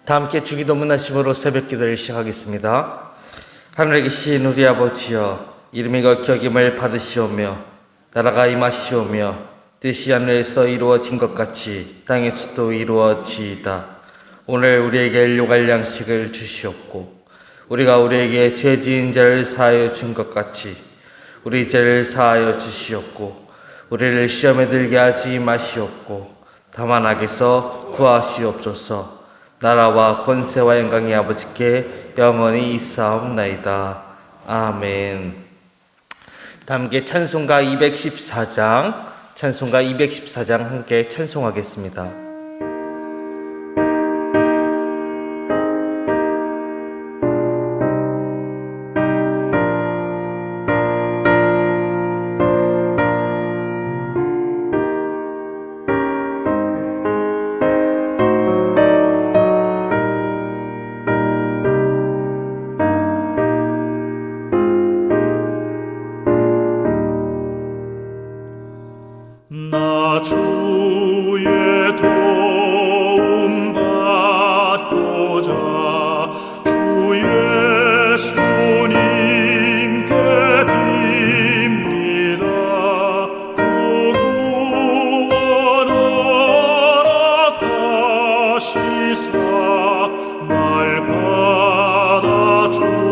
다 함께 주기도 문하심으로 새벽 기도를 시작하겠습니다. 하늘에 계신 우리 아버지여, 이름이 거룩히 여김을 받으시오며 나라가 임하시오며 뜻이 하늘에서 이루어진 것 같이 땅에서도 이루어지이다. 오늘 우리에게 일용할 양식을 주시옵고 우리가 우리에게 죄 지은 자를 사하여 준 것 같이 우리 죄를 사하여 주시옵고 우리를 시험에 들게 하지 마시옵고 다만 악에서 구하시옵소서. 나라와 권세와 영광이 아버지께 영원히 있사옵나이다. 아멘. 함께 찬송가 214장 함께 찬송하겠습니다. 나 주의 도움 받고자 주 예수님께 빕니다. 그 구원 허락하시사 날 받아주소서.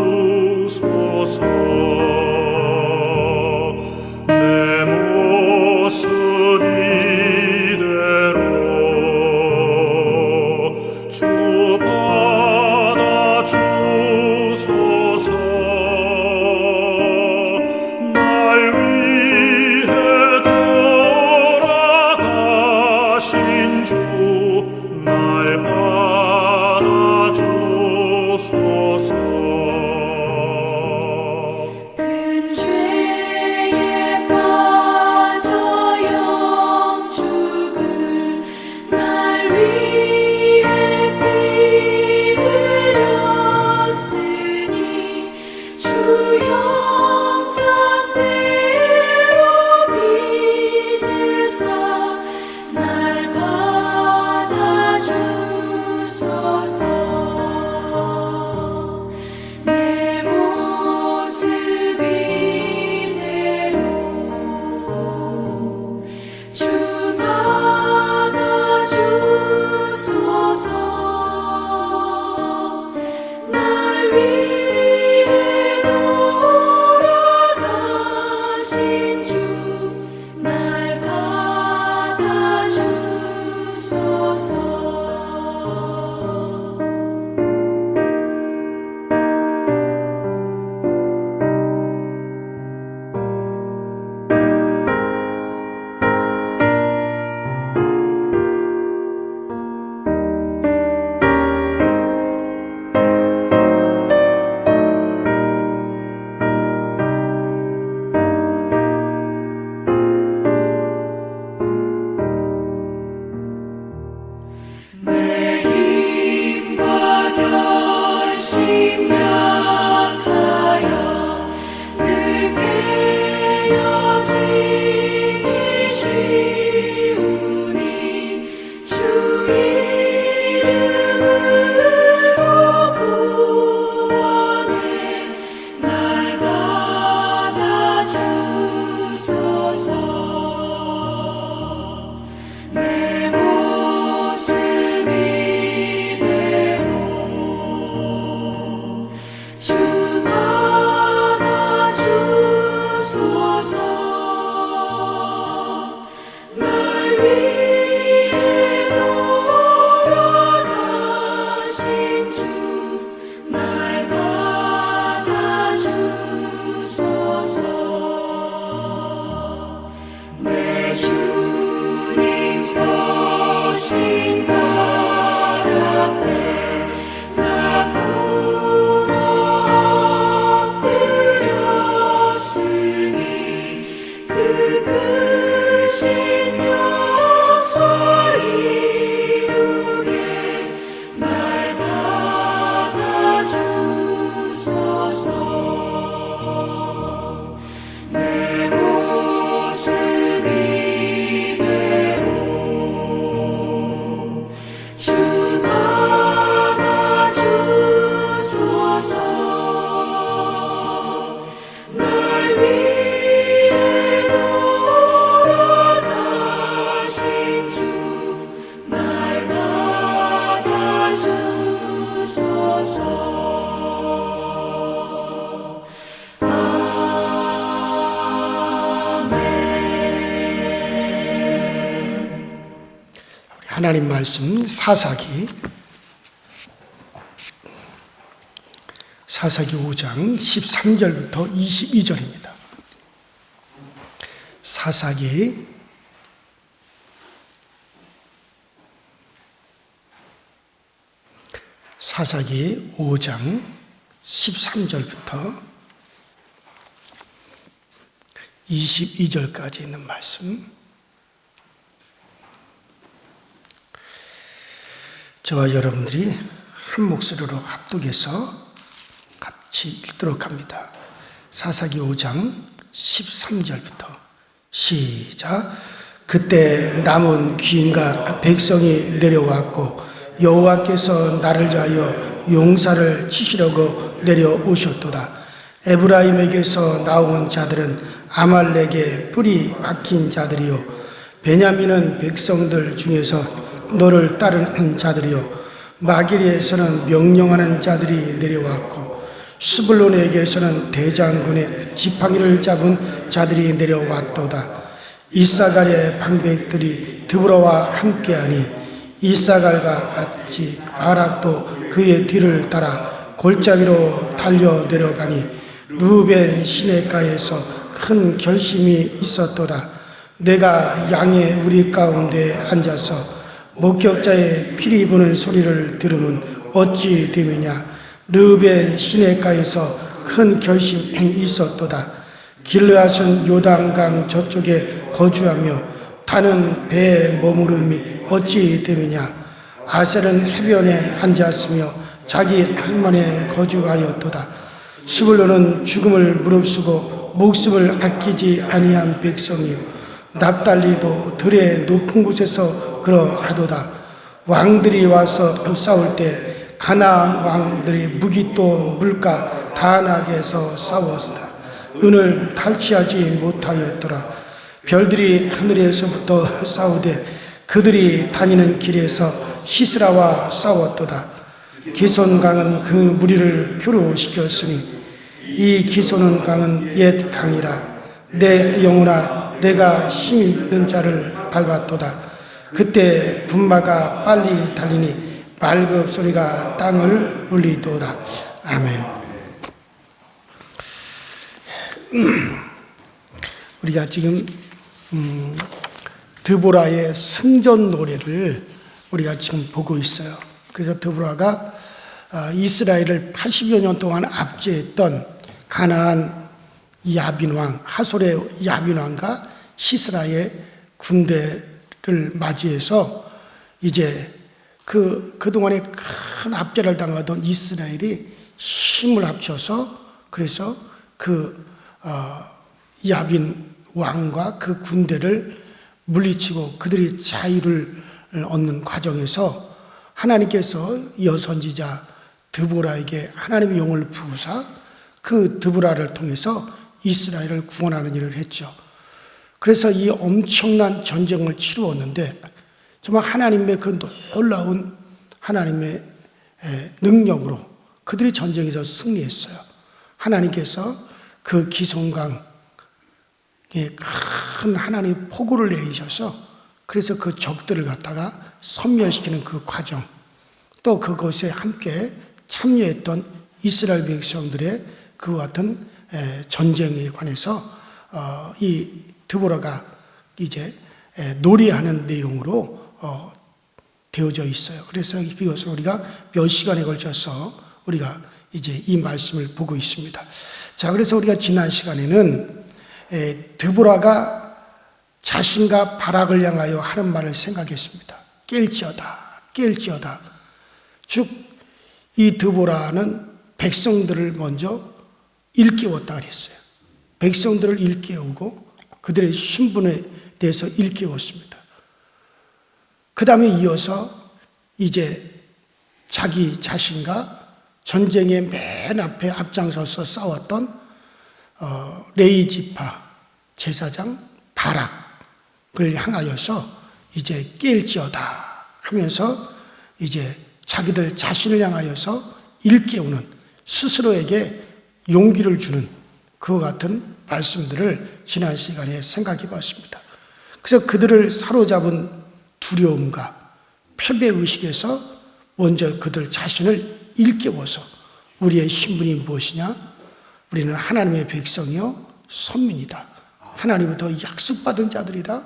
하나님 말씀 사사기 5장 13절부터 22절입니다. 사사기 5장 13절부터 22절까지 있는 말씀, 저와 여러분들이 한 목소리로 합독해서 같이 읽도록 합니다. 사사기 5장 13절부터 시작. 그때 남은 귀인과 백성이 내려왔고 여호와께서 나를 위하여 용사를 치시려고 내려오셨도다. 에브라임에게서 나온 자들은 아말렉의 뿔이 박힌 자들이요 베냐민은 백성들 중에서 너를 따르는 자들이요 마기리에서는 명령하는 자들이 내려왔고 스불론에게서는 대장군의 지팡이를 잡은 자들이 내려왔도다. 이사갈의 방백들이 드보라와 함께하니 이사갈과 같이 바락도 그의 뒤를 따라 골짜기로 달려 내려가니 루벤 시내가에서 큰 결심이 있었도다. 내가 양의 우리 가운데 앉아서 목격자의 피리 부는 소리를 들으면 어찌 되느냐. 르벤 시내가에서 큰 결심이 있었도다. 길르앗은 요단강 저쪽에 거주하며 타는 배에 머무름이 어찌 되느냐. 아셀은 해변에 앉았으며 자기 할만에 거주하였도다. 스불론은 죽음을 무릅쓰고 목숨을 아끼지 아니한 백성이요 납달리도 들의 높은 곳에서 그러하도다. 왕들이 와서 싸울 때 가나안 왕들이 무기또 물가 다낙에서 싸웠다. 은을 탈취하지 못하였더라. 별들이 하늘에서부터 싸우되 그들이 다니는 길에서 시스라와 싸웠도다. 기손강은 그 무리를 표류시켰으니 이 기손은 강은 옛 강이라. 내 영혼아 내가 힘이 있는 자를 밟았도다. 그때 군마가 빨리 달리니 말급 소리가 땅을 울리도다. 아멘. 우리가 지금 드보라의 승전 노래를 우리가 지금 보고 있어요. 그래서 드보라가 이스라엘을 80여 년 동안 압제했던 가나안 야빈 왕, 하솔의 야빈 왕과 시스라의 군대를 맞이해서 이제 그동안에 큰 압제를 당하던 이스라엘이 힘을 합쳐서 그래서 야빈 왕과 그 군대를 물리치고 그들이 자유를 얻는 과정에서 하나님께서 여선지자 드보라에게 하나님의 영을 부으사 그 드보라를 통해서 이스라엘을 구원하는 일을 했죠. 그래서 이 엄청난 전쟁을 치루었는데 정말 하나님의 그 놀라운 하나님의 능력으로 그들이 전쟁에서 승리했어요. 하나님께서 그 기손강에 큰 하나님의 폭우를 내리셔서 그래서 그 적들을 갖다가 섬멸시키는 그 과정, 또 그것에 함께 참여했던 이스라엘 백성들의 그 같은 전쟁에 관해서 이 드보라가 이제 놀이하는 내용으로 되어져 있어요. 그래서 이것을 우리가 몇 시간에 걸쳐서 우리가 이제 이 말씀을 보고 있습니다. 자, 그래서 우리가 지난 시간에는 드보라가 자신과 바락을 향하여 하는 말을 생각했습니다. 깰지어다. 즉, 이 드보라는 백성들을 먼저 일깨웠다 그랬어요. 백성들을 일깨우고 그들의 신분에 대해서 일깨웠습니다. 그 다음에 이어서 이제 자기 자신과 전쟁의 맨 앞에 앞장서서 싸웠던 레이지파 제사장 바락을 향하여서 이제 깰지어다 하면서 이제 자기들 자신을 향하여서 일깨우는, 스스로에게 용기를 주는 그와 같은 말씀들을 지난 시간에 생각해 봤습니다. 그래서 그들을 사로잡은 두려움과 패배의식에서 먼저 그들 자신을 일깨워서 우리의 신분이 무엇이냐? 우리는 하나님의 백성이요 선민이다. 하나님부터 약속받은 자들이다.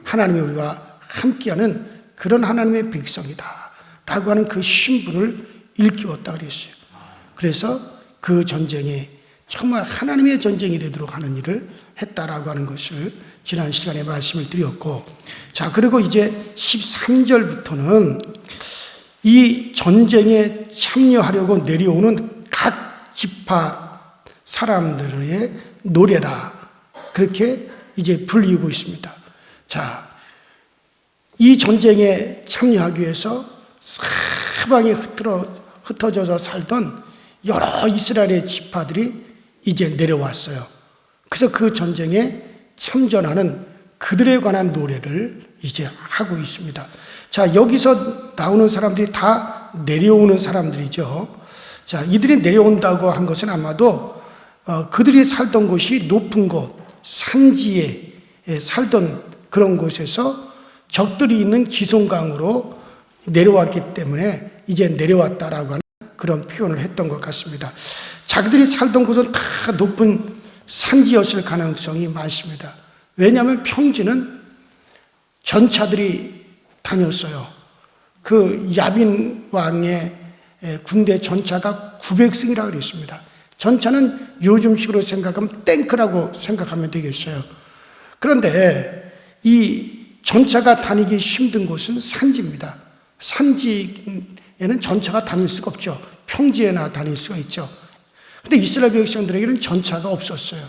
하나님이 우리와 함께하는 그런 하나님의 백성이다 라고 하는 그 신분을 일깨웠다 그랬어요. 그래서 그 전쟁에 정말 하나님의 전쟁이 되도록 하는 일을 했다라고 하는 것을 지난 시간에 말씀을 드렸고, 자, 그리고 이제 13절부터는 이 전쟁에 참여하려고 내려오는 각 지파 사람들의 노래다, 그렇게 이제 불리고 있습니다. 자, 이 전쟁에 참여하기 위해서 사방에 흩어져서 살던 여러 이스라엘의 지파들이 이제 내려왔어요. 그래서 그 전쟁에 참전하는 그들에 관한 노래를 이제 하고 있습니다. 자, 여기서 나오는 사람들이 다 내려오는 사람들이죠. 자, 이들이 내려온다고 한 것은 아마도 그들이 살던 곳이 높은 곳, 산지에 살던 그런 곳에서 적들이 있는 기송강으로 내려왔기 때문에 이제 내려왔다라고 하는 그런 표현을 했던 것 같습니다. 자기들이 살던 곳은 다 높은 산지였을 가능성이 많습니다. 왜냐하면 평지는 전차들이 다녔어요. 그 야빈 왕의 군대 전차가 900승이라고 그랬습니다. 전차는 요즘식으로 생각하면 탱크라고 생각하면 되겠어요. 그런데 이 전차가 다니기 힘든 곳은 산지입니다. 산지에는 전차가 다닐 수가 없죠. 평지에나 다닐 수가 있죠. 근데 이스라엘 백성들에게는 전차가 없었어요.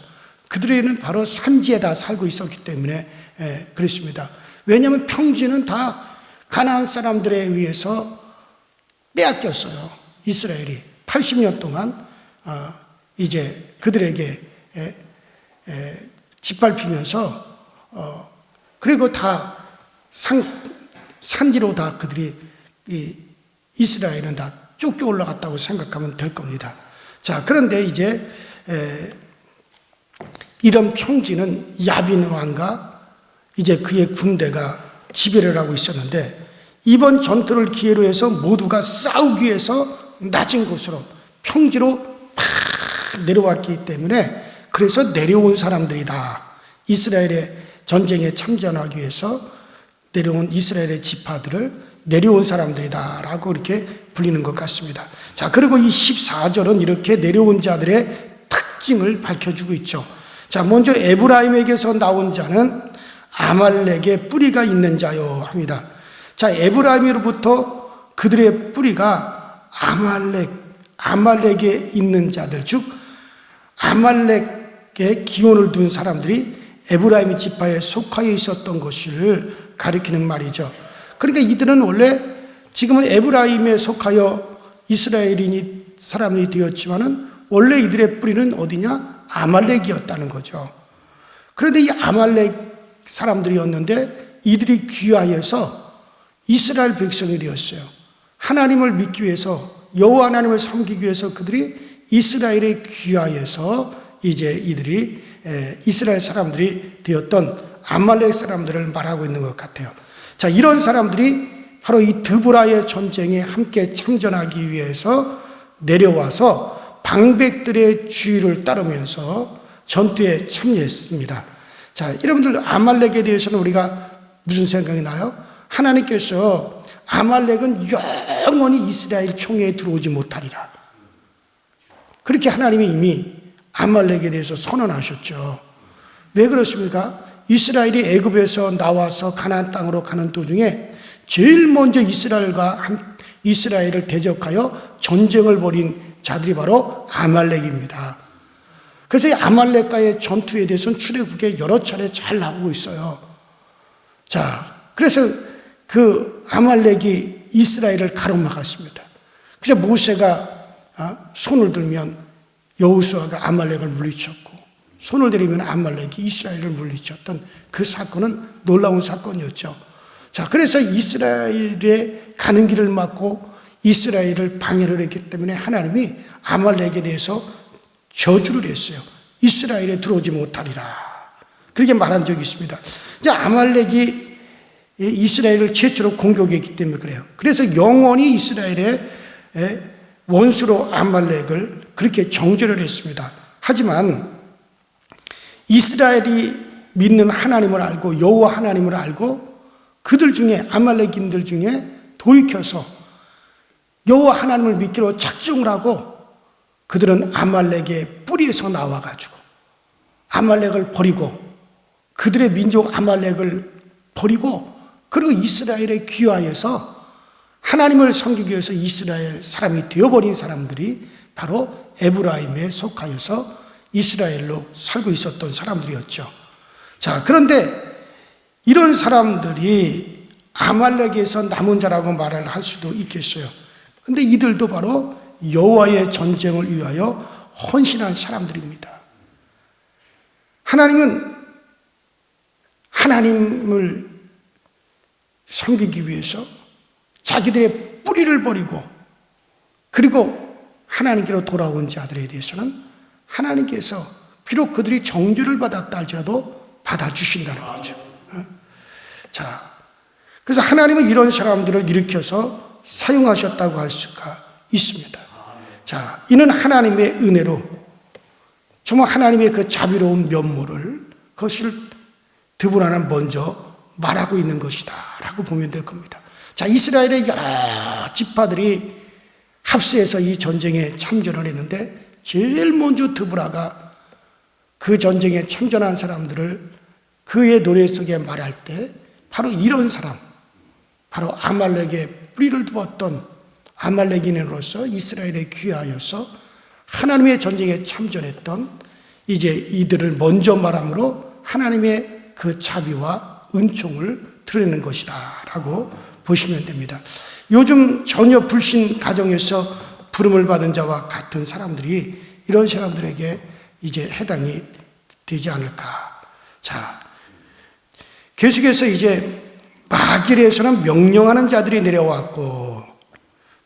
그들에게는 바로 산지에다 살고 있었기 때문에 그렇습니다. 왜냐하면 평지는 다 가나안 사람들에 의해서 빼앗겼어요. 이스라엘이 80년 동안 이제 그들에게 짓밟히면서 그리고 다 산지로 다 그들이 이스라엘은 다 쫓겨 올라갔다고 생각하면 될 겁니다. 자, 그런데 이제 이런 평지는 야빈 왕과 이제 그의 군대가 지배를 하고 있었는데, 이번 전투를 기회로 해서 모두가 싸우기 위해서 낮은 곳으로 평지로 팍 내려왔기 때문에 그래서 내려온 사람들이다. 이스라엘의 전쟁에 참전하기 위해서 내려온 이스라엘의 지파들을 내려온 사람들이다 라고 이렇게 불리는 것 같습니다. 자, 그리고 이 14절은 이렇게 내려온 자들의 특징을 밝혀주고 있죠. 자, 먼저 에브라임에게서 나온 자는 아말렉의 뿌리가 있는 자요 합니다. 자, 에브라임으로부터 그들의 뿌리가 아말렉에 있는 자들, 즉 아말렉의 기원을 둔 사람들이 에브라임 지파에 속하여 있었던 것을 가리키는 말이죠. 그러니까 이들은 원래 지금은 에브라임에 속하여 이스라엘인이 사람이 되었지만은 원래 이들의 뿌리는 어디냐? 아말렉이었다는 거죠. 그런데 이 아말렉 사람들이었는데 이들이 귀하여서 이스라엘 백성이 되었어요. 하나님을 믿기 위해서, 여호와 하나님을 섬기기 위해서 그들이 이스라엘에 귀하여서 이제 이들이 이스라엘 사람들이 되었던 아말렉 사람들을 말하고 있는 것 같아요. 자, 이런 사람들이 바로 이 드보라의 전쟁에 함께 참전하기 위해서 내려와서 방백들의 주의를 따르면서 전투에 참여했습니다. 자, 여러분들 아말렉에 대해서는 우리가 무슨 생각이 나요? 하나님께서 아말렉은 영원히 이스라엘 총회에 들어오지 못하리라. 그렇게 하나님이 이미 아말렉에 대해서 선언하셨죠. 왜 그렇습니까? 이스라엘이 애굽에서 나와서 가나안 땅으로 가는 도중에 제일 먼저 이스라엘을 대적하여 전쟁을 벌인 자들이 바로 아말렉입니다. 그래서 이 아말렉과의 전투에 대해서는 출애굽에 여러 차례 잘 나오고 있어요. 자, 그래서 그 아말렉이 이스라엘을 가로막았습니다. 그래서 모세가 손을 들면 여호수아가 아말렉을 물리쳤고, 손을 들이면 아말렉이 이스라엘을 물리쳤던 그 사건은 놀라운 사건이었죠. 자, 그래서 이스라엘에 가는 길을 막고 이스라엘을 방해를 했기 때문에 하나님이 아말렉에 대해서 저주를 했어요. 이스라엘에 들어오지 못하리라. 그렇게 말한 적이 있습니다. 이제 아말렉이 이스라엘을 최초로 공격했기 때문에 그래요. 그래서 영원히 이스라엘의 원수로 아말렉을 그렇게 정죄를 했습니다. 하지만 이스라엘이 믿는 하나님을 알고 여호와 하나님을 알고 그들 중에 아말렉인들 중에 돌이켜서 여호와 하나님을 믿기로 작정을 하고 그들은 아말렉의 뿌리에서 나와가지고 아말렉을 버리고 그들의 민족 아말렉을 버리고 그리고 이스라엘에 귀화해서 하나님을 섬기기 위해서 이스라엘 사람이 되어버린 사람들이 바로 에브라임에 속하여서 이스라엘로 살고 있었던 사람들이었죠. 자, 그런데 이런 사람들이 아말렉에서 남은 자라고 말을 할 수도 있겠어요. 근데 이들도 바로 여호와의 전쟁을 위하여 헌신한 사람들입니다. 하나님은 하나님을 섬기기 위해서 자기들의 뿌리를 버리고 그리고 하나님께로 돌아온 자들에 대해서는 하나님께서 비록 그들이 정죄를 받았다 할지라도 받아주신다는 거죠. 자, 그래서 하나님은 이런 사람들을 일으켜서 사용하셨다고 할 수가 있습니다. 자, 이는 하나님의 은혜로 정말 하나님의 그 자비로운 면모를 그것을 드보라는 먼저 말하고 있는 것이다 라고 보면 될 겁니다. 자, 이스라엘의 여러 지파들이 합세해서 이 전쟁에 참전을 했는데 제일 먼저 드보라가 그 전쟁에 참전한 사람들을 그의 노래 속에 말할 때 바로 이런 사람, 바로 아말렉의 뿌리를 두었던 아말렉인으로서 이스라엘에 귀하여서 하나님의 전쟁에 참전했던 이제 이들을 먼저 말함으로 하나님의 그 자비와 은총을 드러내는 것이다 라고 보시면 됩니다. 요즘 전혀 불신 가정에서 부름을 받은 자와 같은 사람들이 이런 사람들에게 이제 해당이 되지 않을까. 자, 계속해서 이제 마길에서는 명령하는 자들이 내려왔고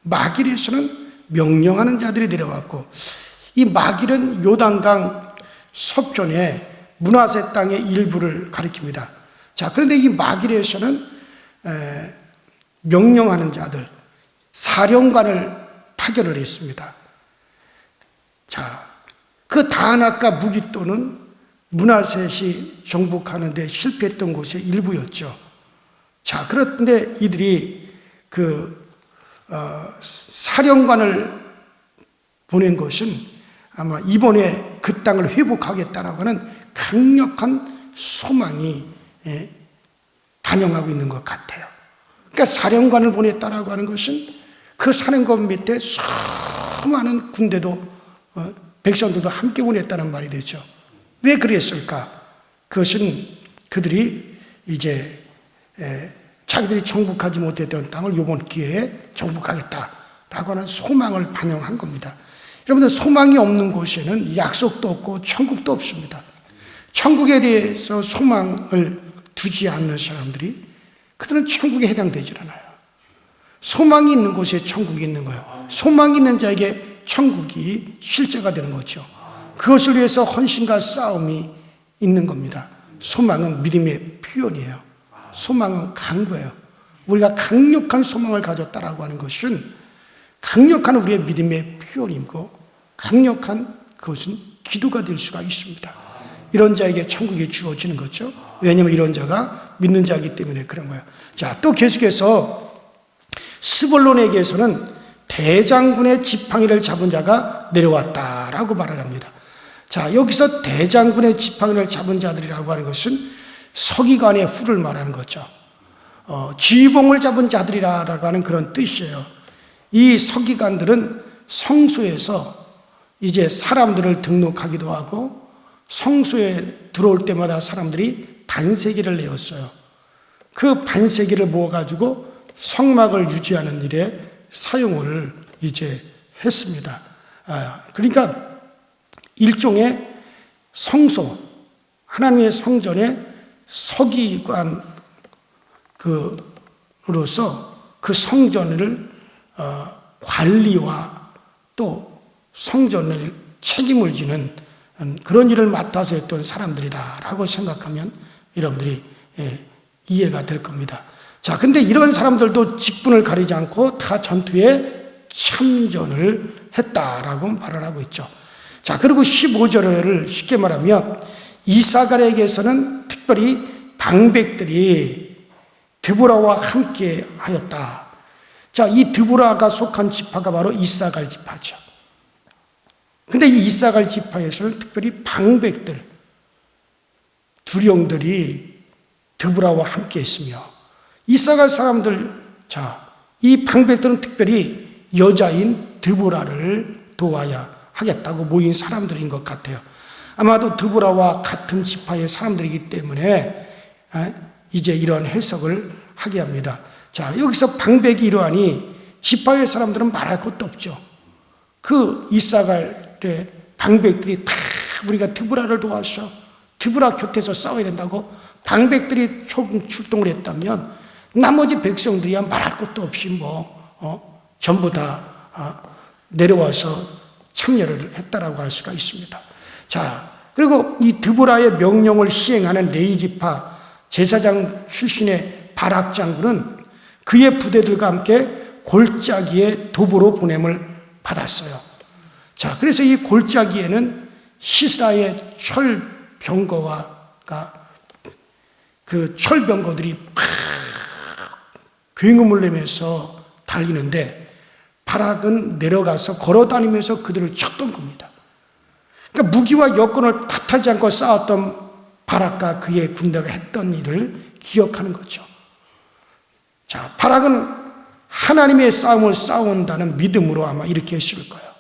마길에서는 명령하는 자들이 내려왔고 이 마길은 요단강 서편에 므낫세 땅의 일부를 가리킵니다. 자, 그런데 이 마길에서는 명령하는 자들, 사령관을 파견을 했습니다. 자, 그 다나카 무깃도는 므낫셋이 정복하는 데 실패했던 곳의 일부였죠. 자, 그런데 이들이 그 사령관을 보낸 것은 아마 이번에 그 땅을 회복하겠다라고 하는 강력한 소망이 반영하고 있는 것 같아요. 그러니까 사령관을 보냈다라고 하는 것은 그 사령관 밑에 수많은 군대도 백성들도 함께 보냈다는 말이 되죠. 왜 그랬을까? 그것은 그들이 이제 자기들이 정복하지 못했던 땅을 이번 기회에 정복하겠다라고 하는 소망을 반영한 겁니다. 여러분들, 소망이 없는 곳에는 약속도 없고 천국도 없습니다. 천국에 대해서 소망을 두지 않는 사람들이 그들은 천국에 해당되질 않아요. 소망이 있는 곳에 천국이 있는 거예요. 소망이 있는 자에게 천국이 실제가 되는 거죠. 그것을 위해서 헌신과 싸움이 있는 겁니다. 소망은 믿음의 표현이에요. 소망은 강구예요. 우리가 강력한 소망을 가졌다라고 하는 것은 강력한 우리의 믿음의 표현이고 강력한 그것은 기도가 될 수가 있습니다. 이런 자에게 천국이 주어지는 거죠. 왜냐하면 이런 자가 믿는 자이기 때문에 그런 거예요. 자, 또 계속해서 스불론에게서는 대장군의 지팡이를 잡은 자가 내려왔다라고 말을 합니다. 자, 여기서 대장군의 지팡이를 잡은 자들이라고 하는 것은 서기관의 후를 말하는 거죠. 지휘봉을 잡은 자들이라고 하는 그런 뜻이에요. 이 서기관들은 성소에서 이제 사람들을 등록하기도 하고 성소에 들어올 때마다 사람들이 반세기를 내었어요. 그 반세기를 모아가지고 성막을 유지하는 일에 사용을 이제 했습니다. 그러니까 일종의 성소, 하나님의 성전의 서기관 그로서 그 성전을 관리와 또 성전을 책임을 지는 그런 일을 맡아서 했던 사람들이다라고 생각하면 여러분들이 이해가 될 겁니다. 자, 근데 이런 사람들도 직분을 가리지 않고 다 전투에 참전을 했다라고 말을 하고 있죠. 자, 그리고 15절을 쉽게 말하면 이사갈에게서는 특별히 방백들이 드보라와 함께 하였다. 자, 이 드보라가 속한 지파가 바로 이사갈 지파죠. 근데 이 이사갈 지파에서는 특별히 방백들, 두령들이 드보라와 함께 했으며, 이사갈 사람들, 자, 이 방백들은 특별히 여자인 드보라를 도와야 하겠다고 모인 사람들인 것 같아요. 아마도 드보라와 같은 지파의 사람들이기 때문에 이제 이런 해석을 하게 합니다. 자, 여기서 방백이 이러하니 지파의 사람들은 말할 것도 없죠. 그 이사갈의 방백들이 다 우리가 드보라를 도와서 드보라 곁에서 싸워야 된다고 방백들이 출동을 했다면 나머지 백성들이야 말할 것도 없이 전부 다 내려와서 참여를 했다라고 할 수가 있습니다. 자, 그리고 이 드보라의 명령을 시행하는 레위 지파 제사장 출신의 바락 장군은 그의 부대들과 함께 골짜기에 도보로 보냄을 받았어요. 자, 그래서 이 골짜기에는 시스라의 철병거가 그 철병거들이 막 굉음을 내면서 달리는데 바락은 내려가서 걸어다니면서 그들을 쳤던 겁니다. 그러니까 무기와 여건을 탓하지 않고 싸웠던 바락과 그의 군대가 했던 일을 기억하는 거죠. 자, 바락은 하나님의 싸움을 싸운다는 믿음으로 아마 이렇게 했을 거예요.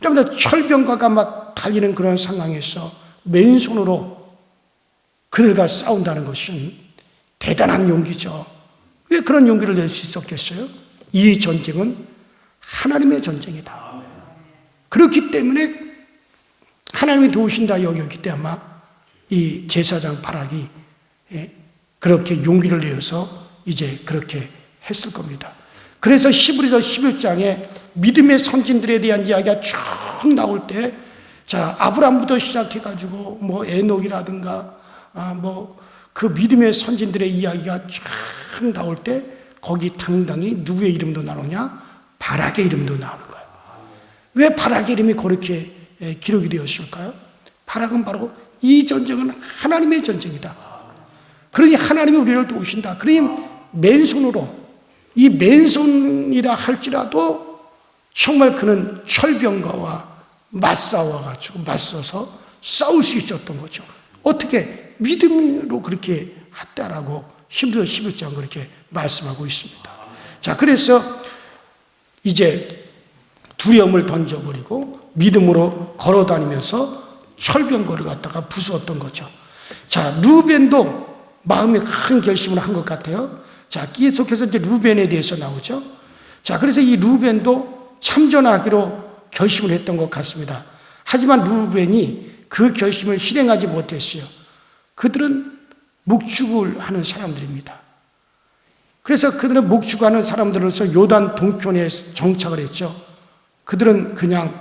여러분들 철병과가 막 달리는 그런 상황에서 맨손으로 그들과 싸운다는 것은 대단한 용기죠. 왜 그런 용기를 낼 수 있었겠어요? 이 전쟁은 하나님의 전쟁이다. 그렇기 때문에 하나님이 도우신다 여겼기 때문에 아마 이 제사장 바락이 그렇게 용기를 내어서 이제 그렇게 했을 겁니다. 그래서 히브리서 11장에 믿음의 선진들에 대한 이야기가 쭉 나올 때, 자, 아브라함부터 시작해가지고 에녹이라든가 그 믿음의 선진들의 이야기가 쭉 나올 때 거기 당당히 누구의 이름도 나오냐? 바락의 이름도 나오는 거예요. 왜 바락의 이름이 그렇게 기록이 되었을까요? 바락은 바로 이 전쟁은 하나님의 전쟁이다. 그러니 하나님이 우리를 도우신다. 그러니 맨손으로, 이 맨손이라 할지라도 정말 그는 철병거와 맞서서 싸울 수 있었던 거죠. 어떻게? 믿음으로 그렇게 했다라고 히브리서 11장 그렇게 말씀하고 있습니다. 자, 그래서 이제 두려움을 던져버리고 믿음으로 걸어다니면서 철병거를 갖다가 부수었던 거죠. 자, 루벤도 마음에 큰 결심을 한 것 같아요. 자, 계속해서 이제 루벤에 대해서 나오죠. 자, 그래서 이 루벤도 참전하기로 결심을 했던 것 같습니다. 하지만 루벤이 그 결심을 실행하지 못했어요. 그들은 목축을 하는 사람들입니다. 그래서 그들은 목축하는 사람들로서 요단 동편에 정착을 했죠. 그들은 그냥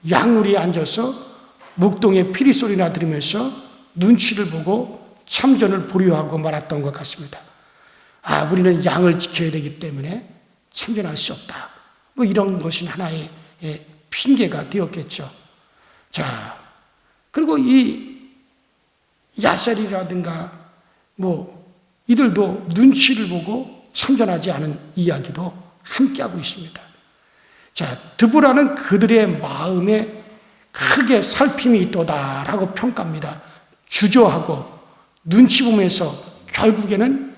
양우리에 앉아서 목동의 피리 소리나 들으면서 눈치를 보고 참전을 보류하고 말았던 것 같습니다. 아, 우리는 양을 지켜야 되기 때문에 참전할 수 없다. 이런 것이 하나의 핑계가 되었겠죠. 자, 그리고 이 야셀이라든가 이들도 눈치를 보고 참전하지 않은 이야기도 함께하고 있습니다. 자, 드보라는 그들의 마음에 크게 살핌이 있도다라고 평가합니다. 주저하고 눈치 보면서 결국에는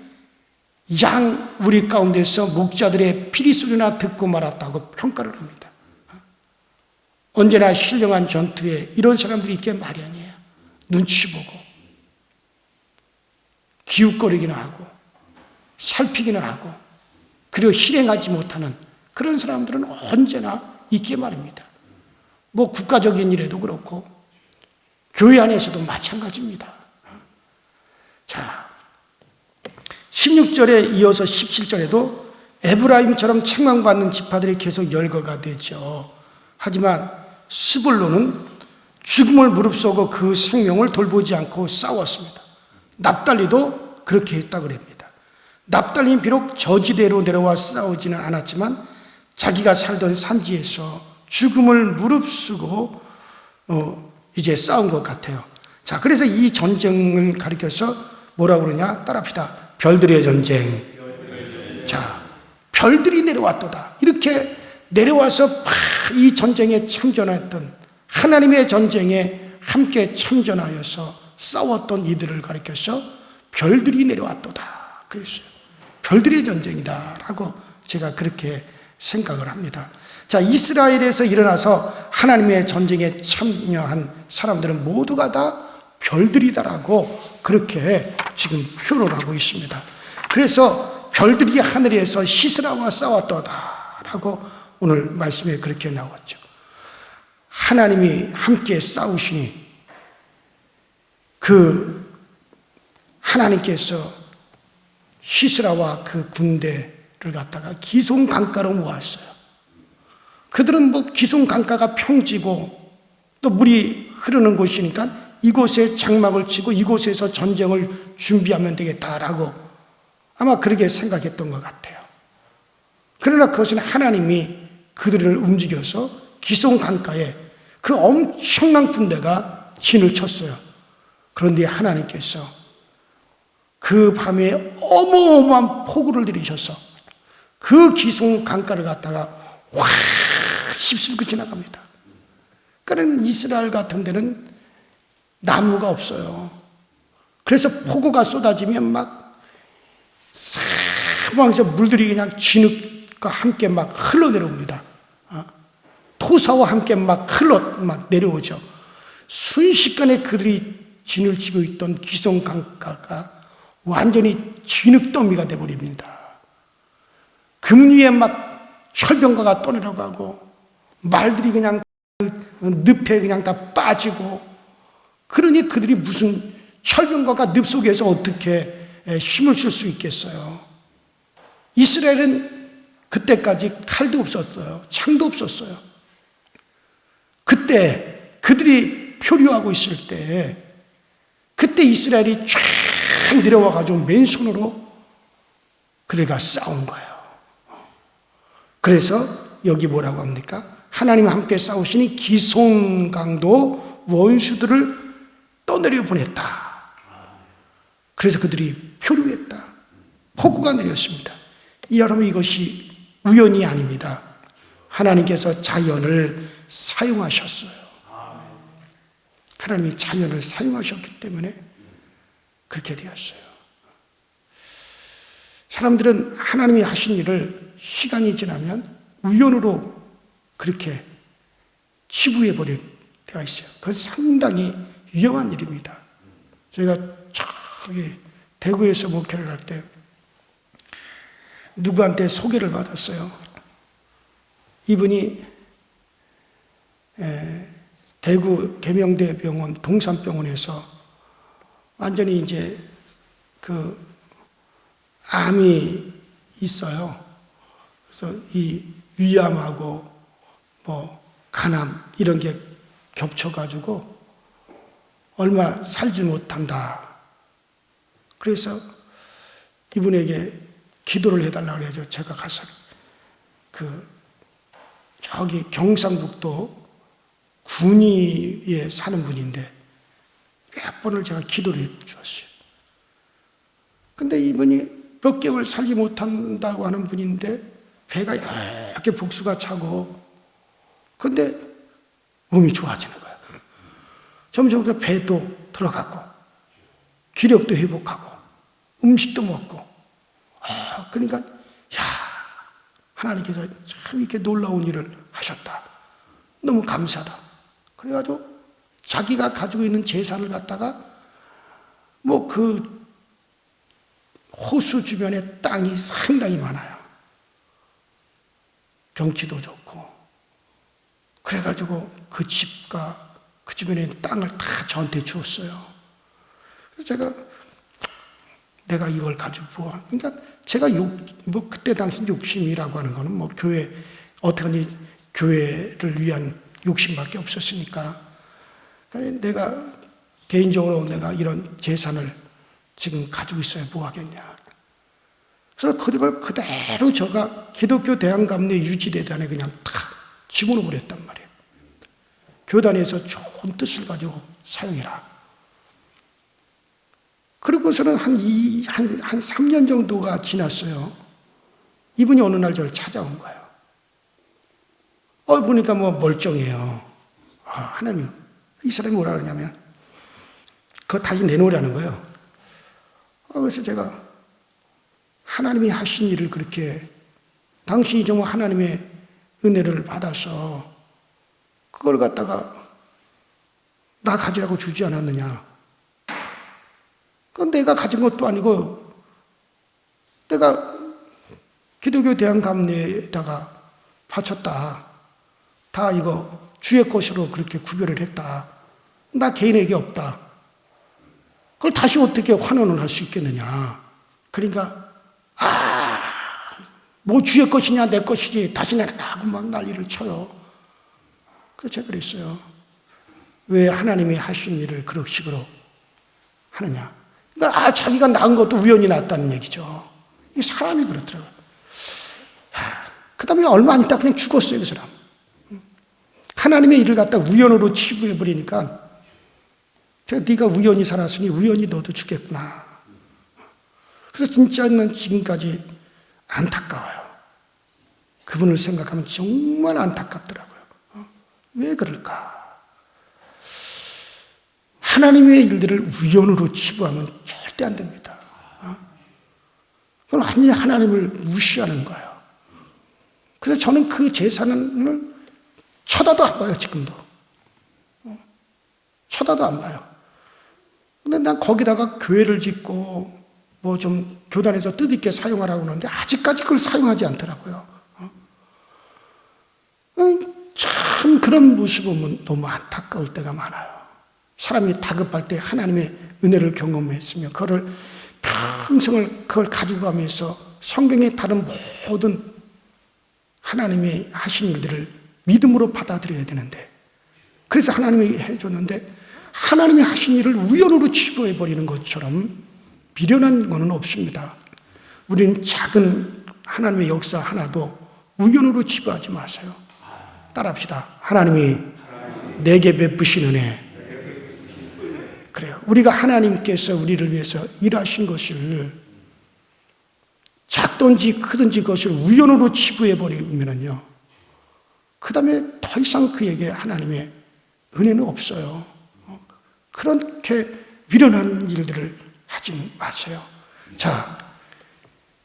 양 우리 가운데서 목자들의 피리 소리나 듣고 말았다고 평가를 합니다. 언제나 신령한 전투에 이런 사람들이 있게 마련이에요. 눈치 보고 기웃거리기나 하고 살피기나 하고 그리고 실행하지 못하는 그런 사람들은 언제나 있게 말입니다. 국가적인 일에도 그렇고 교회 안에서도 마찬가지입니다. 자, 16절에 이어서 17절에도 에브라임처럼 책망받는 지파들이 계속 열거가 되죠. 하지만 스불론은 죽음을 무릅쓰고 그 생명을 돌보지 않고 싸웠습니다. 납달리도 그렇게 했다고 합니다. 납달리는 비록 저지대로 내려와 싸우지는 않았지만 자기가 살던 산지에서 죽음을 무릅쓰고 이제 싸운 것 같아요. 자, 그래서 이 전쟁을 가리켜서 뭐라고 그러냐? 따라합시다. 별들의 전쟁. 자, 별들이 내려왔도다. 이렇게 내려와서 이 전쟁에 참전했던, 하나님의 전쟁에 함께 참전하여서 싸웠던 이들을 가리켜서 별들이 내려왔도다 그랬어요. 별들의 전쟁이다 라고 제가 그렇게 생각을 합니다. 자, 이스라엘에서 일어나서 하나님의 전쟁에 참여한 사람들은 모두가 다 별들이다라고 그렇게 지금 표현을 하고 있습니다. 그래서 별들이 하늘에서 시스라와 싸웠도다라고 오늘 말씀에 그렇게 나왔죠. 하나님이 함께 싸우시니 그 하나님께서 시스라와 그 군대를 갖다가 기숑 강가로 모았어요. 그들은 뭐 기숑 강가가 평지고 또 물이 흐르는 곳이니까 이곳에 장막을 치고 이곳에서 전쟁을 준비하면 되겠다라고 아마 그렇게 생각했던 것 같아요. 그러나 그것은 하나님이 그들을 움직여서 기숑 강가에 그 엄청난 군대가 진을 쳤어요. 그런데 하나님께서 그 밤에 어마어마한 폭우를 내리셔서 그 기숑 강가를 갖다가 확 휩쓸고 지나갑니다. 그런 이스라엘 같은 데는 나무가 없어요. 그래서 폭우가 쏟아지면 막 사방에서 물들이 그냥 진흙과 함께 막 흘러내려옵니다. 토사와 함께 막 막 내려오죠. 순식간에 그들이 진을 치고 있던 기숑 강가가 완전히 진흙더미가 되어버립니다. 그 위에 막 철병가가 떠내려가고 말들이 그냥 늪에 그냥 다 빠지고, 그러니 그들이 무슨 철병가가 늪 속에서 어떻게 힘을 쓸 수 있겠어요. 이스라엘은 그때까지 칼도 없었어요. 창도 없었어요. 그때 그들이 표류하고 있을 때 그때 이스라엘이 쫙 내려와가지고 맨손으로 그들과 싸운 거예요. 그래서 여기 뭐라고 합니까? 하나님과 함께 싸우시니 기숑 강도 원수들을 떠내려 보냈다. 그래서 그들이 표류했다. 폭우가 내렸습니다. 여러분, 이것이 우연이 아닙니다. 하나님께서 자연을 사용하셨어요. 하나님이 자연을 사용하셨기 때문에 그렇게 되었어요. 사람들은 하나님이 하신 일을 시간이 지나면 우연으로 그렇게 치부해버릴 때가 있어요. 그건 상당히 위험한 일입니다. 제가 저기 대구에서 목회를 할 때 누구한테 소개를 받았어요. 이분이 대구 계명대 병원 동산병원에서 완전히 이제 그 암이 있어요. 그래서 이 위암하고 뭐 간암 이런 게 겹쳐가지고 얼마 살지 못한다. 그래서 이분에게 기도를 해달라고 그래서 제가 가서 저기 경상북도 군위에 사는 분인데 몇 번을 제가 기도를 해 주었어요. 근데 이분이 몇 개월 살지 못한다고 하는 분인데 배가 이렇게 복수가 차고, 근데 몸이 좋아지는 거예요. 점점 그 배도 들어가고 기력도 회복하고 음식도 먹고. 그러니까 하나님께서 참 이렇게 놀라운 일을 하셨다. 너무 감사하다. 그래가지고 자기가 가지고 있는 재산을 갖다가 뭐 그 호수 주변에 땅이 상당히 많아요. 경치도 좋고. 그래가지고 그 집과 그 주변에 있는 땅을 다 저한테 주었어요. 그래서 내가 이걸 가지고 보아. 그러니까 제가 뭐 그때 당시 욕심이라고 하는 거는 뭐 교회, 어떻게 교회를 위한 욕심밖에 없었으니까. 그러니까 내가 개인적으로 내가 이런 재산을 지금 가지고 있어야 뭐 하겠냐. 그래서 그걸 그대로 저가 기독교 대한감리 유지대단에 그냥 탁 집어넣어 버렸단 말이에요. 교단에서 좋은 뜻을 가지고 사용해라. 그러고서는 한 3년 정도가 지났어요. 이분이 어느 날 저를 찾아온 거예요. 보니까 뭐 멀쩡해요. 하나님, 이 사람이 뭐라 그러냐면, 그거 다시 내놓으라는 거예요. 그래서 제가 하나님이 하신 일을 그렇게, 당신이 정말 하나님의 은혜를 받아서 그걸 갖다가 나 가지라고 주지 않았느냐. 그건 내가 가진 것도 아니고 내가 기독교 대한감리에다가 바쳤다. 다 이거 주의 것으로 그렇게 구별을 했다. 나 개인에게 없다. 그걸 다시 어떻게 환원을 할 수 있겠느냐. 그러니까 뭐 주의 것이냐 내 것이지 다시 내놔 하고 막 난리를 쳐요. 그래서 제가 그랬어요. 왜 하나님이 하신 일을 그런 식으로 하느냐. 그러니까 자기가 낳은 것도 우연히 낳았다는 얘기죠. 이 사람이 그렇더라고요. 그 다음에 얼마 안 있다 그냥 죽었어요, 그 사람. 하나님의 일을 갖다 우연으로 치부해버리니까 제가 네가 우연히 살았으니 우연히 너도 죽겠구나. 그래서 진짜는 지금까지 안타까워요. 그분을 생각하면 정말 안타깝더라고요. 왜 그럴까? 하나님의 일들을 우연으로 치부하면 절대 안 됩니다. 그건 완전히 하나님을 무시하는 거예요. 그래서 저는 그 재산을 쳐다도 안 봐요, 지금도. 쳐다도 안 봐요. 근데 난 거기다가 교회를 짓고 뭐 좀 교단에서 뜻있게 사용하라고 하는데 아직까지 그걸 사용하지 않더라고요. 참 그런 모습 보면 너무 안타까울 때가 많아요. 사람이 다급할 때 하나님의 은혜를 경험했으며 그걸 평생을 그걸 가지고 가면서 성경의 다른 모든 하나님이 하신 일들을 믿음으로 받아들여야 되는데, 그래서 하나님이 해줬는데 하나님이 하신 일을 우연으로 치부해버리는 것처럼 미련한 것은 없습니다. 우리는 작은 하나님의 역사 하나도 우연으로 치부하지 마세요. 따라합시다. 하나님이 내게 베푸신 은혜. 그래요. 우리가 하나님께서 우리를 위해서 일하신 것을 작든지 크든지 그것을 우연으로 치부해버리면요, 그 다음에 더 이상 그에게 하나님의 은혜는 없어요. 그렇게 미련한 일들을 하지 마세요. 자,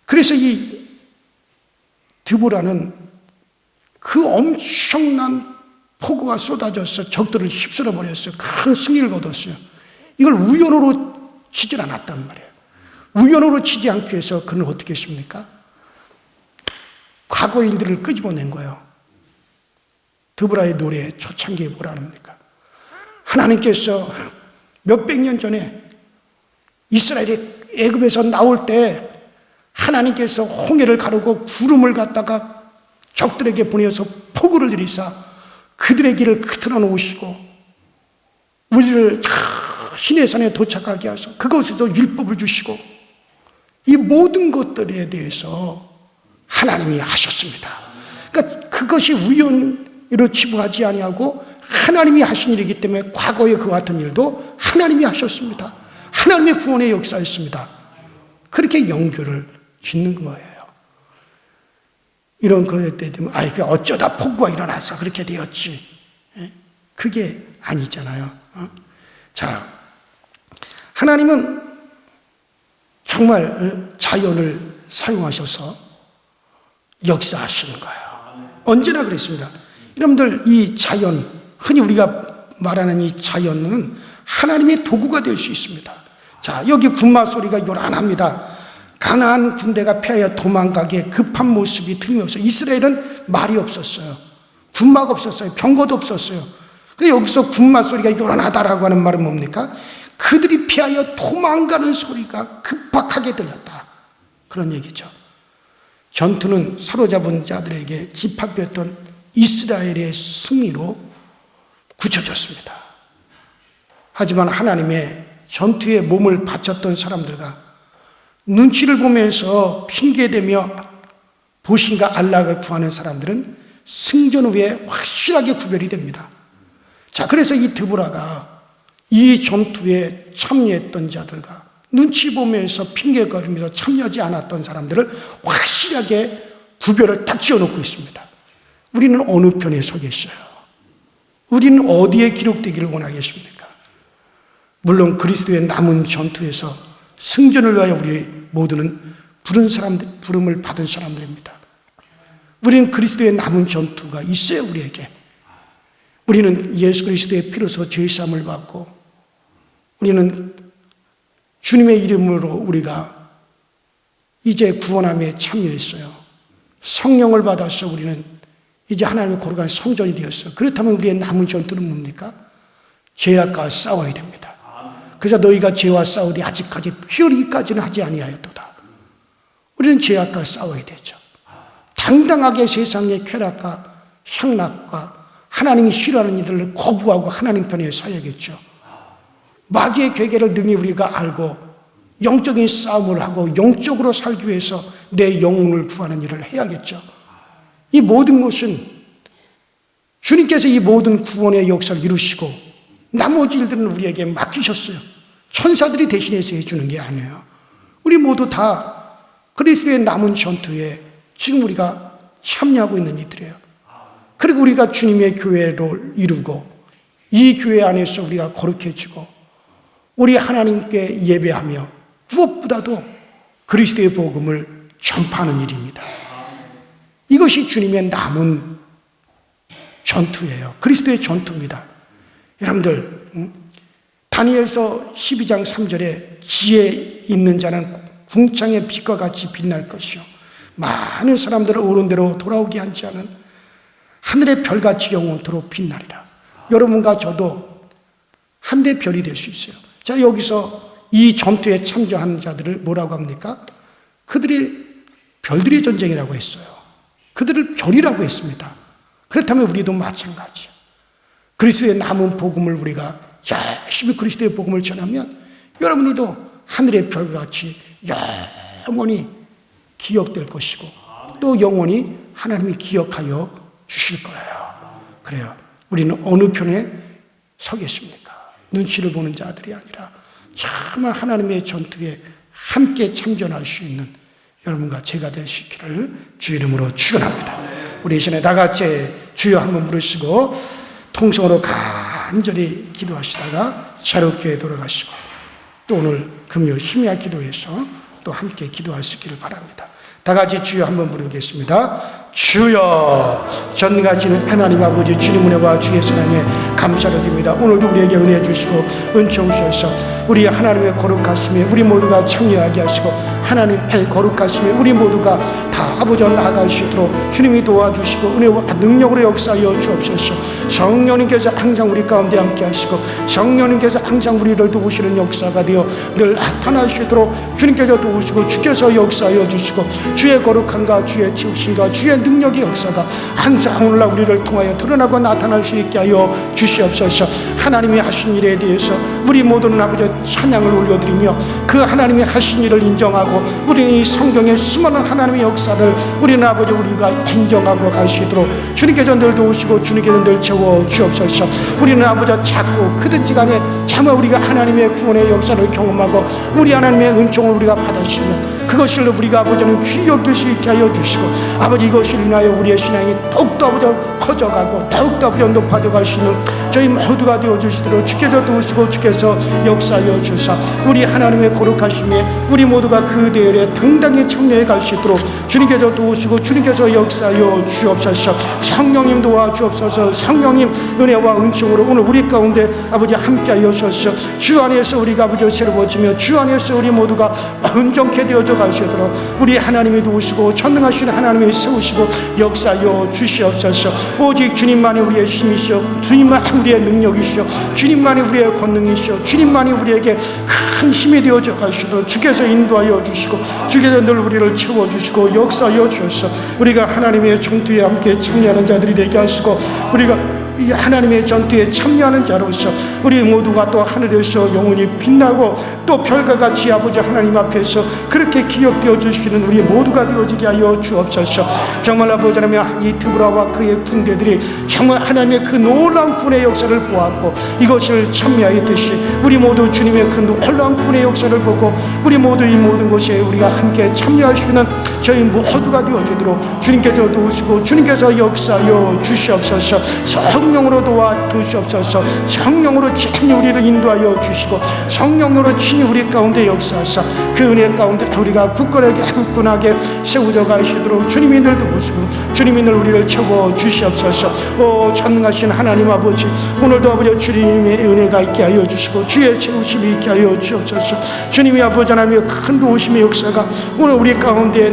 그래서 이 드보라는 그 엄청난 폭우가 쏟아져서 적들을 휩쓸어 버렸어요. 큰 승리를 거뒀어요. 이걸 우연으로 치질 않았단 말이에요. 우연으로 치지 않기 위해서 그는 어떻게 했습니까? 과거 일들을 끄집어낸 거예요. 드보라의 노래 초창기에 뭐라 합니까? 하나님께서 몇백 년 전에 이스라엘이 애굽에서 나올 때 하나님께서 홍해를 가르고 구름을 갖다가 적들에게 보내어서 폭우를 들이사 그들의 길을 틀어 놓으시고 우리를 시내산에 도착하게 하셔서 그곳에서 율법을 주시고 이 모든 것들에 대해서 하나님이 하셨습니다. 그러니까 그것이 우연으로 치부하지 아니하고 하나님이 하신 일이기 때문에 과거에 그 같은 일도 하나님이 하셨습니다. 하나님의 구원의 역사였습니다. 그렇게 영주를 짓는 거예요. 이런 것에 되면 어쩌다 폭우가 일어나서 그렇게 되었지. 그게 아니잖아요. 자, 하나님은 정말 자연을 사용하셔서 역사하시는 거예요. 언제나 그랬습니다. 여러분들 이 자연, 흔히 우리가 말하는 이 자연은 하나님의 도구가 될 수 있습니다. 자, 여기 군마 소리가 요란합니다. 가나안 군대가 패하여 도망가기에 급한 모습이 틀림없어요. 이스라엘은 말이 없었어요. 군마가 없었어요. 병거도 없었어요. 그래서 여기서 군마 소리가 요란하다라고 하는 말은 뭡니까? 그들이 피하여 도망가는 소리가 급박하게 들렸다. 그런 얘기죠. 전투는 사로잡은 자들에게 집합했던 이스라엘의 승리로 굳혀졌습니다. 하지만 하나님의 전투에 몸을 바쳤던 사람들과 눈치를 보면서 핑계대며 보신과 알락을 구하는 사람들은 승전 후에 확실하게 구별이 됩니다. 자, 그래서 이 드보라가 이 전투에 참여했던 자들과 눈치 보면서 핑계거리면서 참여하지 않았던 사람들을 확실하게 구별을 딱 지어놓고 있습니다. 우리는 어느 편에 서겠어요? 우리는 어디에 기록되기를 원하겠습니까? 물론 그리스도의 남은 전투에서 승전을 위하여 우리 모두는 부름을 받은 사람들입니다. 우리는 그리스도의 남은 전투가 있어요, 우리에게. 우리는 예수 그리스도의 피로서 죄사함을 받고, 우리는 주님의 이름으로 우리가 이제 구원함에 참여했어요. 성령을 받아서 우리는 이제 하나님의 거룩한 성전이 되었어요. 그렇다면 우리의 남은 전투는 뭡니까? 죄악과 싸워야 됩니다. 그래서 너희가 죄와 싸우되 아직까지 피 흘리기까지는 하지 아니하였도다. 우리는 죄악과 싸워야 되죠. 당당하게 세상의 쾌락과 향락과 하나님이 싫어하는 이들을 거부하고 하나님 편에 서야겠죠. 마귀의 괴계를 능히 우리가 알고 영적인 싸움을 하고 영적으로 살기 위해서 내 영혼을 구하는 일을 해야겠죠. 이 모든 것은 주님께서 이 모든 구원의 역사를 이루시고 나머지 일들은 우리에게 맡기셨어요. 천사들이 대신해서 해주는 게 아니에요. 우리 모두 다 그리스도의 남은 전투에 지금 우리가 참여하고 있는 이들이에요. 그리고 우리가 주님의 교회를 이루고 이 교회 안에서 우리가 거룩해지고 우리 하나님께 예배하며 무엇보다도 그리스도의 복음을 전파하는 일입니다. 이것이 주님의 남은 전투예요. 그리스도의 전투입니다. 여러분들, 다니엘서 12장 3절에 지혜 있는 자는 궁창의 빛과 같이 빛날 것이요 많은 사람들을 옳은 대로 돌아오게 하지 않은 하늘의 별같이 영원토록 빛나리라. 여러분과 저도 하늘의 별이 될 수 있어요. 자, 여기서 이 전투에 참여하는 자들을 뭐라고 합니까? 그들이 별들의 전쟁이라고 했어요. 그들을 별이라고 했습니다. 그렇다면 우리도 마찬가지예요. 그리스도의 남은 복음을 우리가 열심히 그리스도의 복음을 전하면 여러분들도 하늘의 별같이 영원히 기억될 것이고 또 영원히 하나님이 기억하여 주실 거예요. 그래요. 우리는 어느 편에 서겠습니까? 눈치를 보는 자들이 아니라 정말 하나님의 전투에 함께 참전할 수 있는 여러분과 제가 될 수 있기를 주 이름으로 축원합니다. 우리 이 시간에 다 같이 주여 한번 부르시고 통성으로 간절히 기도하시다가 자료교회 돌아가시고 또 오늘 금요 심야 기도에서 또 함께 기도할 수 있기를 바랍니다. 다 같이 주여 한번 부르겠습니다. 주여, 전능하시는 하나님 아버지 주님 은혜와 주의 사랑에 감사를 드립니다. 오늘도 우리에게 은혜 주시고 은총 주셔서 우리 하나님의 거룩하심에 우리 모두가 참여하게 하시고 하나님의 거룩하심에 우리 모두가 다 아버지 나아가시도록 주님이 도와주시고 은혜와 능력으로 역사하여 주옵소서. 성령님께서 항상 우리 가운데 함께 하시고 성령님께서 항상 우리를 도우시는 역사가 되어 늘 나타나시도록 주님께서 도우시고 주께서 역사하여 주시고 주의 거룩함과 주의 치우심과 주의 능력의 역사가 항상 오늘날 우리를 통하여 드러나고 나타날 수 있게 하여 주시옵소서. 하나님이 하신 일에 대해서 우리 모두는 아버지 찬양을 올려드리며 그 하나님이 하신 일을 인정하고 우리는 이 성경의 수많은 하나님의 역사를 우리는 아버지 우리가 인정하고 가시도록 주님께서 늘 도우시고 주님께서 늘 채워 주옵소서. 우리는 아버지 작고 크든지 간에 정말 우리가 하나님의 구원의 역사를 경험하고 우리 하나님의 은총을 우리가 받으시면 그것을 우리가 아버지는 귀히 여길 수 있게 하여 주시고 아버지 이것을 인하여 우리의 신앙이 더욱더 아버지 커져가고 더욱더 아버지 높아져 가시는 저희 모두가 되어주시도록 주께서 도우시고 주께서 역사하여 주사 우리 하나님의 거룩하심에 우리 모두가 그 대열에 당당히 참여해 갈 수 있도록 주님께서 도우시고 주님께서 역사하여 주옵소서. 성령님 도와주옵소서. 성령님 은혜와 은총으로 오늘 우리 가운데 아버지 함께하여 주셔서 주 안에서 우리가 아버지 새로워지며 주 안에서 우리 모두가 온전케 되어져 가시도록 우리 하나님이 도우시고 전능하신 하나님이 세우시고 역사하여 주시옵소서. 오직 주님만이 우리의 힘이시오 주님만이 우리의 능력이시오 주님만이 우리의 권능이시오 주님만이 우리에게 큰 힘이 되어져 가시도록 주께서 인도하여 주시고 주께서 늘 우리를 채워주시고 역사하여 주셔서 우리가 하나님의 전투에 함께 참여하는 자들이 되게 하시고 우리가 이 하나님의 전투에 참여하는 자로서 우리 모두가 또 하늘에서 영원히 빛나고 또 별과 같이 아버지 하나님 앞에서 그렇게 기억되어 주시는 우리 모두가 되어지게 하여 주옵소서. 정말 아버지 하나님, 이 드보라와 그의 군대들이 정말 하나님의 그 놀라운 군의 역사를 보았고 이것을 참여하였듯이 우리 모두 주님의 그 놀라운 군의 역사를 보고 우리 모두 이 모든 것에 우리가 함께 참여할 수 있는 저희 모두가 되어지도록 주님께서 도우시고 주님께서 역사하여 주시옵소서. 성령으로 도와주시옵소서. 성령으로 친히 우리를 인도하여 주시고 성령으로 친히 우리 가운데 역사하사 그 은혜 가운데 우리가 굳건하게 세워져 가시도록 주님이 늘 도우시고 주님이 늘 우리를 채워 주시옵소서. 오 전능하신 하나님 아버지, 오늘도 아버지 주님의 은혜가 있게 하여 주시고 주의 채우심이 있게 하여 주옵소서. 주님이 아버지 하나님의 큰 도우심의 역사가 오늘 우리 가운데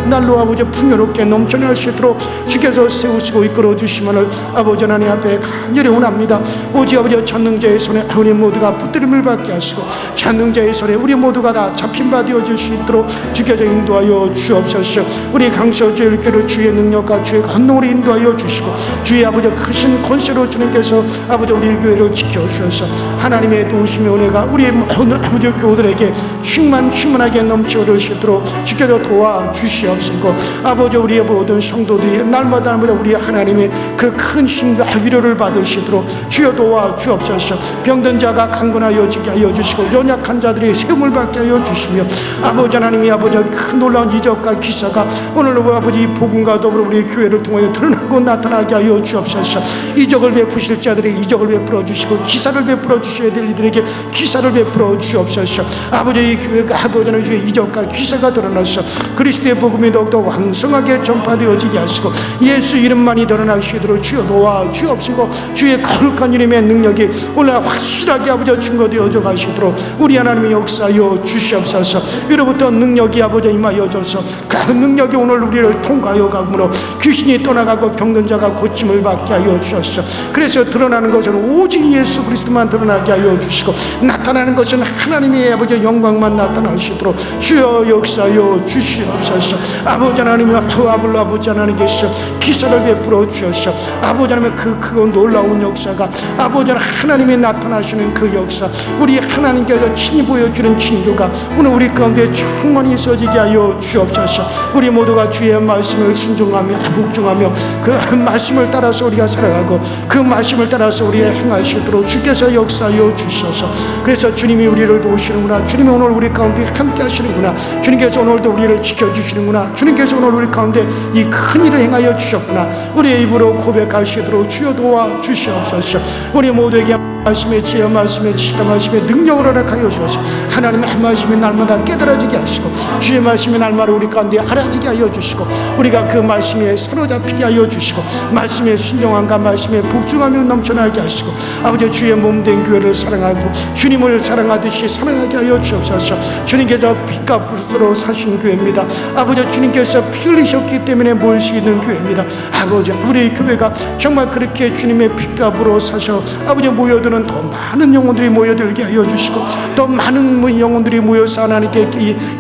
날로 아버지 풍요롭게 넘쳐날 수 있도록 주께서 세우시고 이끌어 주시면을 아버지 하나님 앞에 간절히 원합니다. 오직 아버지 전능자의 손에 우리 모두가 붙들림을 받게 하시고 전능자의 손에 우리 모두가 다 잡힌 바 되어질 수 있도록 주께서 인도하여 주옵소서. 우리 강서교회를 주의 능력과 주의 권능으로 인도하여 주시고 주의 아버지 크신 권세로 주님께서 아버지 우리 교회를 지켜주셔서 하나님의 도우심의 은혜가 우리 모든 아버지 교우들에게 충만하게 넘쳐올 수 있도록 주께서 도와주시옵시고 아버지 우리의 모든 성도들이 날마다 우리 하나님의 그 큰 힘과 위로를 받을 수 있도록 주여 도와주옵소서. 병든 자가 강건하여지게 하여 주시고 연약한 자들이 세움을 받게 하여 주시며 아버지 하나님이 아버지 큰 놀라운 이적과 기사가 오늘 아버지 복음과 더불어 우리 교회를 통하여 드러나고 나타나게 하여 주옵소서. 이적을 베푸실 자들에게 이적을 베풀어 주시고 기사를 베풀어 주셔야 될 이들에게 기사를 베풀어 주옵소서. 아버지 이 교회가 아버지 하나님 주의 이적과 기사가 드러나서 그리스도의 복음이 더욱더 왕성하게 전파되어지게 하시고 예수 이름만이 드러나시도록 주여 도와주옵시고 주의 거룩한 이름의 능력이 오늘 확실하게 아버지 증거되어져 가시도록 우리 하나님의 역사하여 주시옵소서. 위로부터 능력이 아버지 임하여져서 그 능력이 오늘 우리를 통과하여 가므로 귀신이 떠나가고 병든 자가 고침을 받게 하여 주셨어. 그래서 드러나는 것은 오직 예수 그리스도만 드러나게 하여 주시고 나타나는 것은 하나님의 아버지 영광만 나타나시도록 주여 역사하여 주시옵소서. 아버지 하나님의 아버지 하나님께서 기사를 베풀어 주셔서 아버지 하나님의 그 크고 놀라운 역사가 아버지 하나님이 나타나시는 그 역사 우리 하나님께서 친히 보여주는 징조가 오늘 우리 가운데 충만히 있어지게 하여 주옵소서. 우리 모두가 주의 말씀을 순종하며 복종하며 그 말씀을 따라서 우리가 살아가고 그 말씀을 따라서 우리가 행할 수 있도록 주께서 역사하여 주셔서 그래서 주님이 우리를 도우시는구나. 주님이 오늘 우리 가운데 함께 하시는구나. 주님께서 오늘도 우리를 지켜주시는구나. 주님께서 오늘 우리 가운데 이 큰 일을 행하여 주셨구나. 우리의 입으로 고백할 수 있도록 주여 도와주시옵소서. 우리 모두에게 말씀의 지혜, 말씀의 지식과 말씀의 능력을 허락하여 주셔서 하나님의 말씀이 날마다 깨달아지게 하시고 주의 말씀이 날마다 우리 가운데 알아지게 하여 주시고 우리가 그 말씀에 사로잡히게 하여 주시고 말씀의 순종함과 말씀의 복종함이 넘쳐나게 하시고 아버지 주의 몸된 교회를 사랑하고 주님을 사랑하듯이 사랑하게 하여 주옵소서. 주님께서 빛과 불으로 사신 교회입니다. 아버지 주님께서 피 흘리셨기 때문에 모일 수 있는 교회입니다. 아버지 우리 교회가 정말 그렇게 주님의 빛과 불으로 사셔 아버지 모여드는 더 많은 영혼들이 모여들게 하여 주시고 더 많은 영혼들이 모여서 하나님께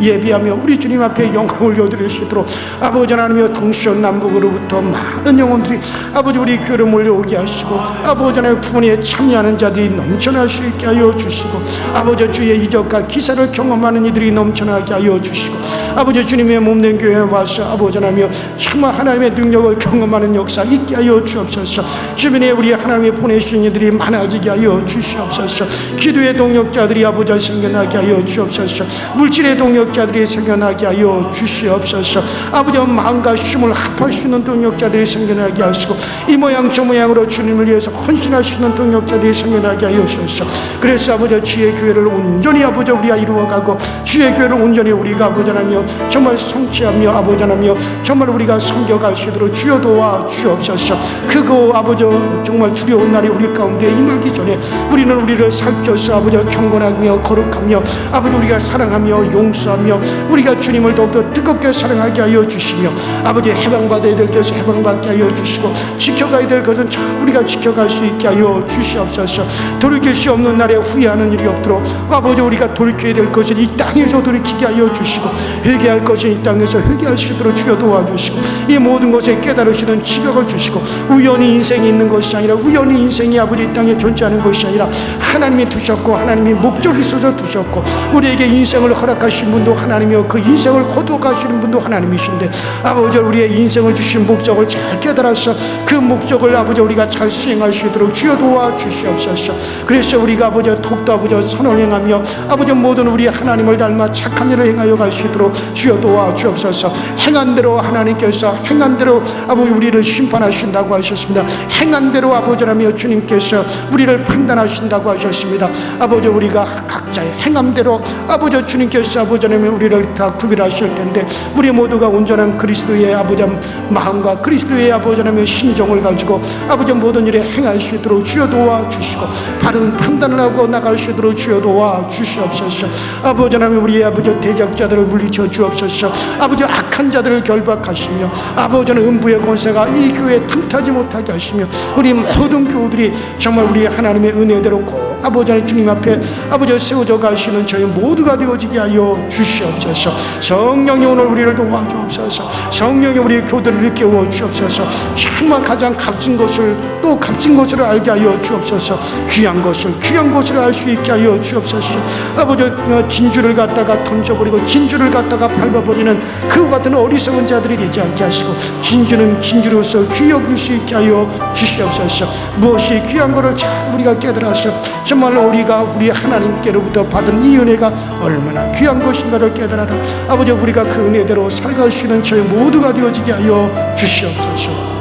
예비하며 우리 주님 앞에 영광을 올려드릴 수 있도록 아버지 하나님의 동서남북으로부터 많은 영혼들이 아버지 우리 교회를 몰려오게 하시고 아버지 하나님의 구원에 참여하는 자들이 넘쳐날 수 있게 하여 주시고 아버지 주의 이적과 기사를 경험하는 이들이 넘쳐나게 하여 주시고 아버지 주님의 몸된 교회에 와서 아버지 하나님의 정말 하나님의 능력을 경험하는 역사 있게 하여 주옵소서. 주변에 우리 하나님의 보내신 이들이 많아지게 하여 주시옵소서. 기도의 동력자들이 아버지 생겨나게 하여 주옵소서. 물질의 동력자들이 생겨나게 하여 주시옵소서. 아버지 마음과 힘을 합하시는 동력자들이 생겨나게 하시고 이 모양 저 모양으로 주님을 위해서 헌신하시는 동력자들이 생겨나게 하여 주옵소서. 그래서 아버지 주의 교회를 온전히 아버지 우리가 이루어가고 주의 교회를 온전히 우리가 아버지 하나며 정말 성취하며 아버지 하나며 정말 우리가 섬겨갈 수 있도록 주여 도와주옵소서. 그거 아버지 정말 두려운 날이 우리 가운데 임하기 전에 우리는 우리를 살펴서 아버지 경건하며 거룩하며 아버지 우리가 사랑하며 용서하며 우리가 주님을 더욱더 뜨겁게 사랑하게 하여 주시며 아버지 해방받아야 될 것을 해방받게 하여 주시고 지켜가야 될 것은 우리가 지켜갈 수 있게 하여 주시옵소서. 돌이킬 수 없는 날에 후회하는 일이 없도록 아버지 우리가 돌이켜야 될 것은 이 땅에 회개에서 돌이키게 하여 주시고 회개할 것이 이 땅에서 회개할 수 있도록 주여 도와주시고 이 모든 것에 깨달으시는 지각을 주시고 우연히 인생이 있는 것이 아니라 우연히 인생이 아버지 이 땅에 존재하는 것이 아니라 하나님이 두셨고 하나님이 목적이 있어서 두셨고 우리에게 인생을 허락하신 분도 하나님이요 그 인생을 거두어가시는 분도 하나님이신데 아버지 우리의 인생을 주신 목적을 잘 깨달아서 그 목적을 아버지 우리가 잘 수행할 수 있도록 주여 도와주시옵소서. 그래서 우리가 아버지 독도 아버지 선을 행하며 아버지 모든 우리 하나님을 닮아 착한 일을 행하여 갈 수 있도록 주여 도와주옵소서. 행한 대로 하나님께서 행한 대로 아버지 우리를 심판하신다고 하셨습니다. 행한 대로 아버지라며 주님께서 우리를 판단하신다고 하셨습니다. 아버지 우리가 각자의 행함대로 아버지 주님께서 아버지라며 우리를 다 구별하실 텐데 우리 모두가 온전한 그리스도의 아버지 마음과 그리스도의 아버지라며 심정을 가지고 아버지 모든 일에 행할 수 있도록 주여 도와주시고 바른 판단을 하고 나갈 수 있도록 주여 도와주시옵소서. 아버지라며 우리의 아버지 대적자들을 물리쳐 주옵소서. 아버지 악한 자들을 결박하시며 아버지는 음부의 권세가 이 교회에 틈타지 못하게 하시며 우리 모든 교우들이 정말 우리 하나님의 은혜대로 꼭 아버지는 주님 앞에 아버지 세워져 가시는 저희 모두가 되어지게 하여 주시옵소서. 성령이 오늘 우리를 도와주옵소서. 성령이 우리 교들을 일깨워 주옵소서. 정말 가장 값진 것을 또 값진 것을 알게 하여 주옵소서. 귀한 것을 알 수 있게 하여 주옵소서. 아버지 진주를 갖다가 던져버리고 진주를 갖다가 밟아버리는 그 같은 어리석은 자들이 되지 않게 하시고 진주는 진주로서 귀 여길 수 있게 하여 주시옵소서. 무엇이 귀한 것을 잘 우리가 깨달아서 정말로 우리가 우리 하나님께로부터 받은 이 은혜가 얼마나 귀한 것인가를 깨달아라. 아버지 우리가 그 은혜대로 살아갈 수 있는 저희 모두가 되어지게 하여 주시옵소서.